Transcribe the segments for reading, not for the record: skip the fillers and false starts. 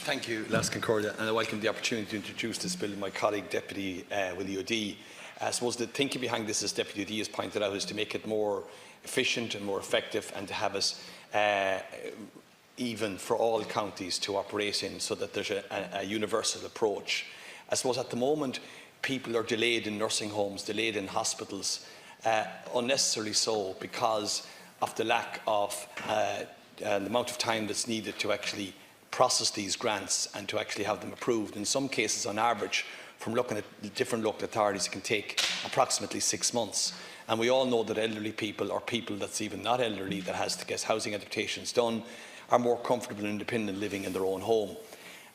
Thank you, Las Concordia, and I welcome the opportunity to introduce this bill to my colleague, Deputy Willie O'Dea. I suppose the thinking behind this, as Deputy O'Dea has pointed out, is to make it more efficient and more effective, and to have us even for all counties to operate in, so that there's a universal approach. I suppose at the moment people are delayed in nursing homes, delayed in hospitals, unnecessarily so, because of the lack of the amount of time that's needed to actually process these grants and to actually have them approved. In some cases, on average, from looking at the different local authorities, it can take approximately 6 months. And we all know that elderly people, or people that's even not elderly that has to get housing adaptations done, are more comfortable and independent living in their own home.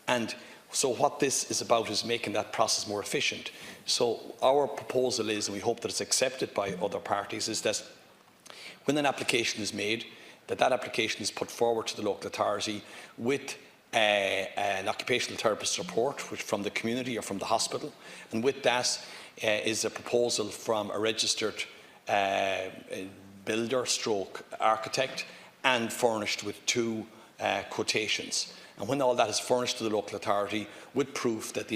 And so what this is about is making that process more efficient. So our proposal is, and we hope that it's accepted by other parties, is that when an application is made, that application is put forward to the local authority with an occupational therapist report, which from the community or from the hospital, and with that is a proposal from a registered builder stroke architect, and furnished with 2 quotations. And when all that is furnished to the local authority with proof that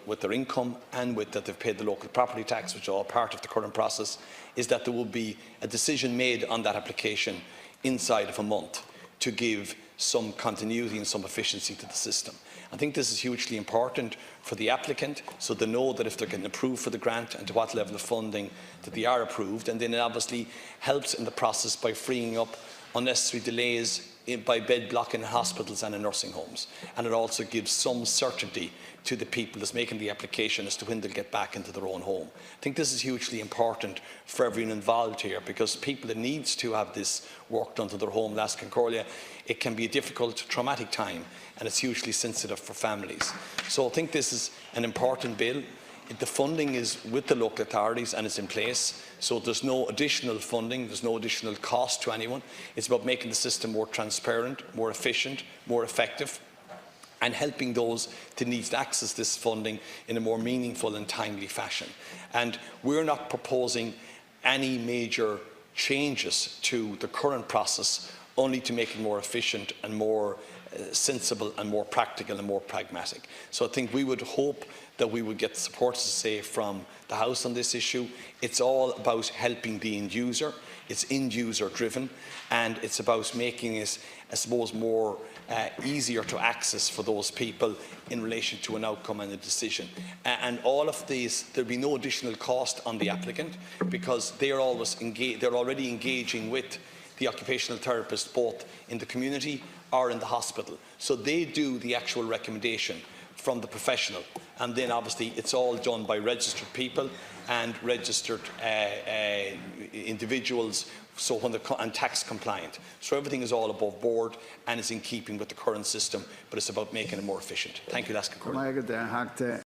with their income and with that they've paid the local property tax, which are all part of the current process, is that there will be a decision made on that application inside of a month to give some continuity and some efficiency to the system. I think this is hugely important for the applicant, so they know that if they're getting approved for the grant and to what level of funding that they are approved, and then it obviously helps in the process by freeing up unnecessary delays by bed blocking in hospitals and in nursing homes. And it also gives some certainty to the people that's making the application as to when they'll get back into their own home. I think this is hugely important for everyone involved here, because people that needs to have this work done to their home, Las Concordia, it can be a difficult, traumatic time, and it's hugely sensitive for families. So I think this is an important bill. The funding is with the local authorities and it's in place, so there's no additional funding, there's no additional cost to anyone. It's about making the system more transparent, more efficient, more effective, and helping those that need to access this funding in a more meaningful and timely fashion. And we're not proposing any major changes to the current process, only to make it more efficient and more sensible and more practical and more pragmatic. So I think we would hope that we would get support, as I say, from the House on this issue. It's all about helping the end user. It's end user driven, and it's about making it, I suppose, more easier to access for those people in relation to an outcome and a decision. And all of these, there'll be no additional cost on the applicant, because they're already engaging with the occupational therapist both in the community or in the hospital. So they do the actual recommendation from the professional, and then obviously it's all done by registered people and registered individuals, so and tax compliant. So everything is all above board and is in keeping with the current system, but it's about making it more efficient. Thank you, Las Concordia.